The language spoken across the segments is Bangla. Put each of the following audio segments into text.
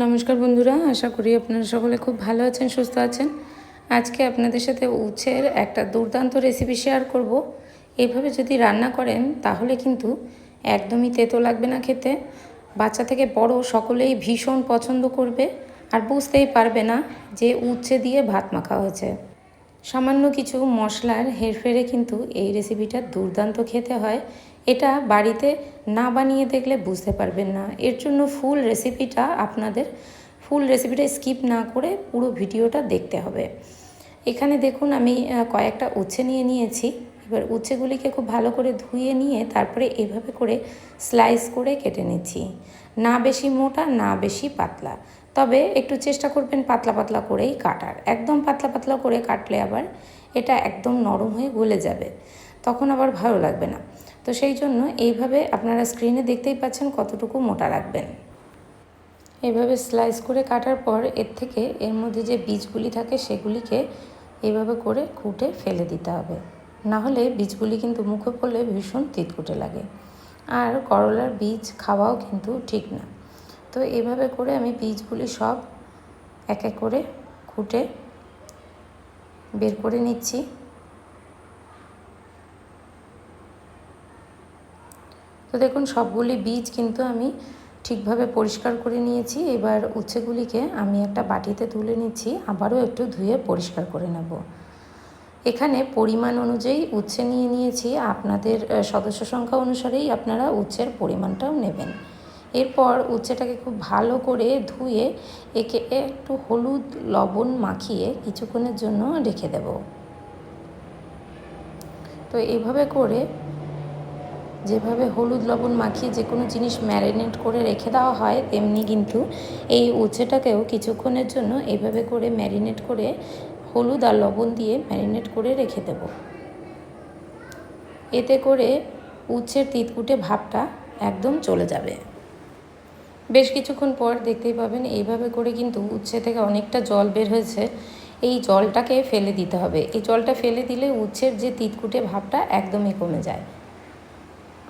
নমস্কার বন্ধুরা, আশা করি আপনারা সকলে খুব ভালো আছেন, সুস্থ আছেন। আজকে আপনাদের সাথে উচ্ছের একটা দুর্দান্ত রেসিপি শেয়ার করব। এইভাবে যদি রান্না করেন তাহলে কিন্তু একদমই তেতো লাগবে না খেতে। বাচ্চা থেকে বড় সকলেই ভীষণ পছন্দ করবে আর বুঝতেই পারবে না যে উচ্ছে দিয়ে ভাত মাখা হয়েছে। সামান্য কিছু মশলার হেরফেরে কিন্তু এই রেসিপিটা দুর্দান্ত খেতে হয়। এটা বাড়িতে না বানিয়ে দেখলে বুঝতে পারবেন না। এর জন্য ফুল রেসিপিটা স্কিপ না করে পুরো ভিডিওটা দেখতে হবে। এখানে দেখুন আমি কয়েকটা উচ্ছে নিয়ে নিয়েছি। এবার উচ্ছেগুলিকে খুব ভালো করে ধুয়ে নিয়ে তারপরে এভাবে করে স্লাইস করে কেটে নিচ্ছি। না বেশি মোটা না বেশি পাতলা, তবে একটু চেষ্টা করবেন পাতলা পাতলা করেই কাটার। একদম পাতলা পাতলা করে কাটলে আবার এটা একদম নরম হয়ে গলে যাবে, তখন আবার ভালো লাগবে না। তো সেই জন্য এইভাবে আপনারা স্ক্রিনে দেখতেই পাচ্ছেন কতটুকু মোটা রাখবেন। এইভাবে স্লাইস করে কাটার পর এর মধ্যে যে বীজগুলি থাকে সেগুলিকে এইভাবে করে খুঁটে ফেলে দিতে হবে, না হলে বীজগুলি কিন্তু মুখে পড়লে ভীষণ তিতকুটে লাগে, আর করলার বীজ খাওয়াও কিন্তু ঠিক না। তো এইভাবে করে আমি বীজগুলি সব এক এক করে খুঁটে বের করে নিচ্ছি। তো দেখুন সবগুলি বীজ কিন্তু আমি ঠিকভাবে পরিষ্কার করে নিয়েছি। এবার উচ্ছেগুলিকে আমি একটা বাটিতে তুলে নিচ্ছি, আবারও একটু ধুয়ে পরিষ্কার করে নেব। এখানে পরিমাণ অনুযায়ী উচ্ছে নিয়ে নিয়েছি, আপনাদের সদস্য সংখ্যা অনুসারেই আপনারা উচ্ছের পরিমাণটাও নেবেন। এরপর উচ্ছেটাকে খুব ভালো করে ধুয়ে একে একটু হলুদ লবণ মাখিয়ে কিছুক্ষণের জন্য রেখে দেব। তো এইভাবে করে যেভাবে হলুদ লবণ মাখিয়ে যে কোনো জিনিস ম্যারিনেট করে রেখে দেওয়া হয়, তেমনি কিন্তু এই উচ্ছেটাকেও কিছুক্ষণের জন্য এইভাবে করে ম্যারিনেট করে হলুদ আর লবণ দিয়ে ম্যারিনেট করে রেখে দেব। এতে করে উচ্ছের তিতকুটে ভাবটা একদম চলে যাবে। বেশ কিছুক্ষণ পর দেখতেই পাবেন এইভাবে করে কিন্তু উচ্ছে থেকে অনেকটা জল বের হয়েছে। এই জলটাকে ফেলে দিতে হবে। এই জলটা ফেলে দিলে উচ্ছের যে তিতকুটে ভাবটা একদমই কমে যায়।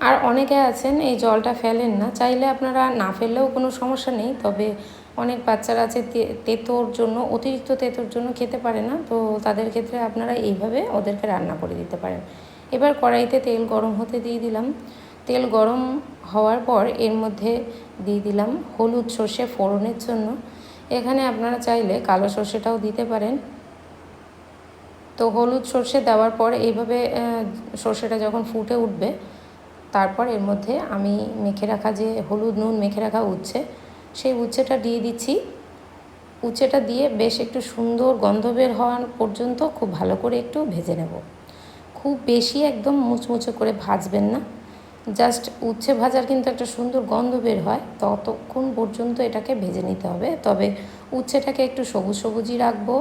আর অনেকে আছেন এই জলটা ফেলেন না, চাইলে আপনারা না ফেললেও কোনো সমস্যা নেই। তবে অনেক বাচ্চারা আছে অতিরিক্ত তেতোর জন্য খেতে পারে না, তো তাদের ক্ষেত্রে আপনারা এইভাবে ওদেরকে রান্না করে দিতে পারেন। এবার কড়াইতে তেল গরম হতে দিয়ে দিলাম। তেল গরম হওয়ার পর এর মধ্যে দিয়ে দিলাম হলুদ সর্ষে ফোড়নের জন্য। এখানে আপনারা চাইলে কালো সর্ষেটাও দিতে পারেন। তো হলুদ সর্ষে দেওয়ার পর এইভাবে সর্ষেটা যখন ফুটে উঠবে, তারপর এর মধ্যে আমি মেখে রাখা যে হলুদ নুন মেখে রাখা উচ্ছে, সেই উচ্ছেটা দিয়ে দিচ্ছি। উচ্ছেটা দিয়ে বেশ একটু সুন্দর গন্ধ বের হওয়ার পর্যন্ত খুব ভালো করে একটু ভেজে নেব। খুব বেশি একদম মুচমুচে করে ভাজবেন না, জাস্ট উচ্ছে ভাজার কিন্তু একটা সুন্দর গন্ধ বের হয়, ততক্ষণ পর্যন্ত এটাকে ভেজে নিতে হবে। তবে উচ্ছেটাকে একটু সবুজ সবুজই রাখবো।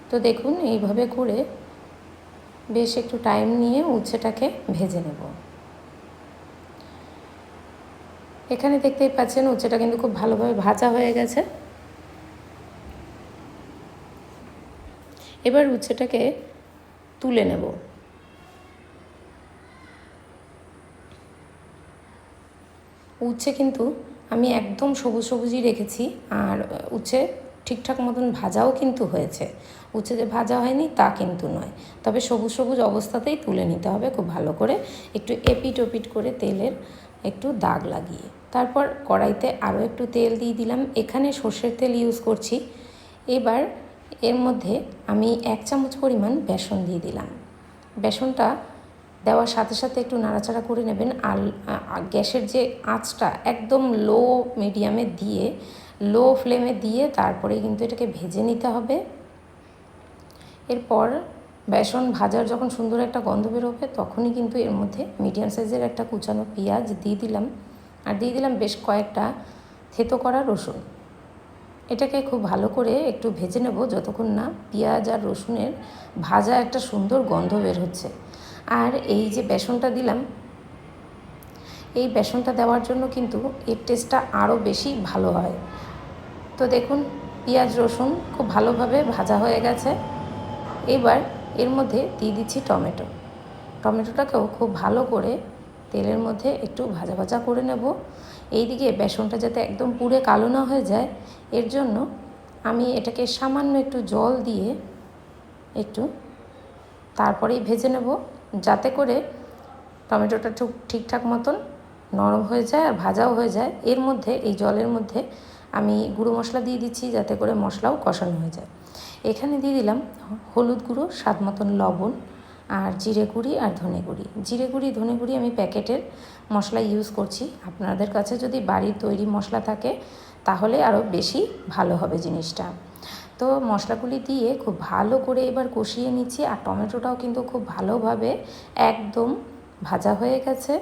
তো দেখুন এইভাবে করে বেশ একটু টাইম নিয়ে উচ্ছেটাকে ভেজে নেব। এখানে দেখতেই পাচ্ছেন উচ্ছেটা কিন্তু খুব ভালোভাবে ভাজা হয়ে গেছে। এবার উচ্ছেটাকে তুলে নেব। উচ্ছে কিন্তু আমি একদম সবুজ সবুজই রেখেছি, আর উচ্ছে ঠিকঠাক মতন ভাজাও কিন্তু হয়েছে। উচ্ছে যে ভাজা হয়নি তা কিন্তু নয়, তবে সবুজ সবুজ অবস্থাতেই তুলে নিতে হবে খুব ভালো করে, একটু এপিট ওপিট করে তেলের একটু দাগ লাগিয়ে। তারপর কড়াইতে আরও একটু তেল দিয়ে দিলাম। এখানে সর্ষের তেল ইউজ করছি। এবার এর মধ্যে আমি 1 চামচ পরিমাণ বেসন দিয়ে দিলাম। বেসনটা দেওয়ার সাথে সাথে একটু নাড়াচাড়া করে নেবেন। আর গ্যাসের যে আঁচটা একদম লো ফ্লেমে দিয়ে তারপরে কিন্তু এটাকে ভেজে নিতে হবে। এরপর বেসন ভাজার যখন সুন্দর একটা গন্ধ বেরোবে, তখনই কিন্তু এর মধ্যে মিডিয়াম সাইজের একটা কুচানো পেঁয়াজ দিয়ে দিলাম, আর দিয়ে দিলাম বেশ কয়েকটা থেতো করা রসুন। এটাকে খুব ভালো করে একটু ভেজে নেব যতক্ষণ না পেঁয়াজ আর রসুনের ভাজা একটা সুন্দর গন্ধ বের হচ্ছে। আর এই যে বেসনটা দিলাম, এই বেসনটা দেওয়ার জন্য কিন্তু এর টেস্টটা আরও বেশি ভালো হয়। তো দেখুন পেঁয়াজ রসুন খুব ভালোভাবে ভাজা হয়ে গেছে। এবার এর মধ্যে দিয়ে দিচ্ছি টমেটোটাকেও খুব ভালো করে তেলের মধ্যে একটু ভাজা ভাজা করে নেব। এইদিকে বেসনটা যাতে একদম পুড়ে কালো না হয়ে যায়, এর জন্য আমি এটাকে সামান্য একটু জল দিয়ে একটু তারপরেই ভেজে নেব, যাতে করে টমেটোটা ঠিকঠাক মতন নরম হয়ে যায় আর ভাজাও হয়ে যায়। এর মধ্যে, এই জলের মধ্যে আমি গুঁড়ো মশলা দিয়ে দিচ্ছি, যাতে করে মশলাও কষানো হয়ে যায়। এখানে দিয়ে দিলাম হলুদ গুঁড়ো, স্বাদ মতন লবণ, আর জিরে গুঁড়ি আর ধনে গুঁড়ি। জিরে গুঁড়ি, ধনে গুঁড়ি আমি প্যাকেটের মশলা ইউজ করছি। আপনাদের কাছে যদি বাড়ির তৈরি মশলা থাকে তাহলে আরও বেশি ভালো হবে জিনিসটা। তো মশলাগুলি দিয়ে খুব ভালো করে এবার কষিয়ে নিচ্ছি। আর টমেটোটাও কিন্তু খুব ভালোভাবে একদম ভাজা হয়ে গেছে,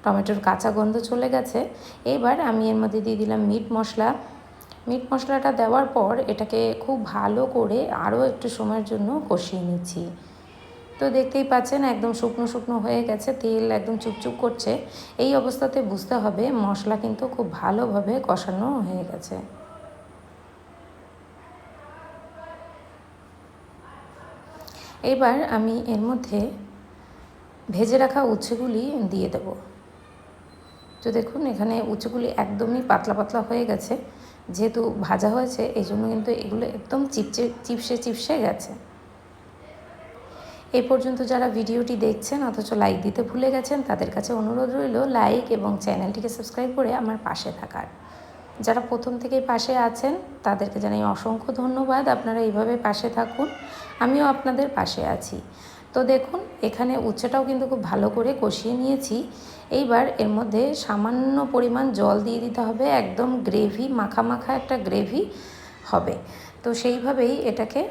টমেটোর কাঁচা গন্ধ চলে গেছে। এবার আমি এর মধ্যে দিয়ে দিলাম মিট মশলা। মিট মশলাটা দেওয়ার পর এটাকে খুব ভালো করে আরও একটু সময়ের জন্য কষিয়ে নিচ্ছি। তো দেখতেই পাচ্ছেন একদম শুকনো শুকনো হয়ে গেছে, তেল একদম চুপচুপ করছে। এই অবস্থাতে বুঝতে হবে মশলা কিন্তু খুব ভালোভাবে কষানো হয়ে গেছে। এবার আমি এর মধ্যে ভেজে রাখা উচ্ছেগুলি দিয়ে দেব। তো দেখুন এখানে উচ্ছেগুলি একদমই পাতলা পাতলা হয়ে গেছে, যেহেতু ভাজা হয়েছে এই জন্য কিন্তু এগুলো একদম চিপসে গেছে। এই পর্যন্ত যারা ভিডিওটি দেখছেন অথচ লাইক দিতে ভুলে গেছেন, তাদের কাছে অনুরোধ রইল লাইক এবং চ্যানেলটিকে সাবস্ক্রাইব করে আমার পাশে থাকার। যারা প্রথম থেকেই পাশে আছেন তাদেরকে জানাই অসংখ্য ধন্যবাদ। আপনারা এইভাবে পাশে থাকুন, আমিও আপনাদের পাশে আছি। তো দেখুন এখানে উচ্ছেটাও কিন্তু খুব ভালো করে কষিয়ে নিয়েছি। এইবার এর মধ্যে সামান্য পরিমাণ জল দিয়ে দিতে হবে, একদম গ্রেভি মাখা মাখা একটা গ্রেভি হবে। তো সেইভাবেই এটাকে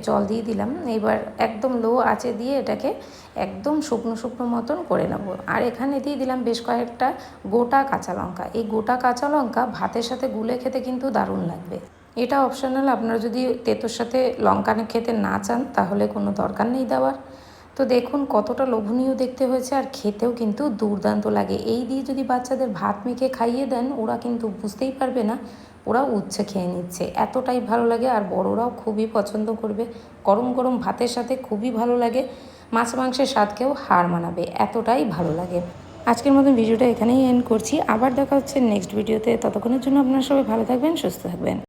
জল দিয়ে দিলাম। এইবার একদম লো আঁচে দিয়ে এটাকে একদম শুকনো শুকনো মতন করে নেব। আর এখানে দিয়ে দিলাম বেশ কয়েকটা গোটা কাঁচা লঙ্কা। এই গোটা কাঁচা লঙ্কা ভাতের সাথে গুলে খেতে কিন্তু দারুণ লাগবে। এটা অপশনাল, আপনারা যদি তেঁতোর সাথে লঙ্কা খেতে না চান তাহলে কোনো দরকার নেই দেওয়ার। তো দেখুন কতটা লোভনীয় দেখতে হয়েছে, আর খেতেও কিন্তু দুর্দান্ত লাগে। এই দিয়ে যদি বাচ্চাদের ভাত মেখে খাইয়ে দেন, ওরা কিন্তু বুঝতেই পারবে না ওরা উচ্ছে খেয়ে নিচ্ছে, এতটাই ভালো লাগে। আর বড়রাও খুবই পছন্দ করবে, গরম গরম ভাতের সাথে খুবই ভালো লাগে। মাছ মাংসের স্বাদকেও হার মানাবে, এতটাই ভালো লাগে। আজকের মতন ভিডিওটা এখানেই এন্ড করছি। আবার দেখা হচ্ছে নেক্সট ভিডিওতে। ততক্ষণের জন্য আপনারা সবাই ভালো থাকবেন, সুস্থ থাকবেন।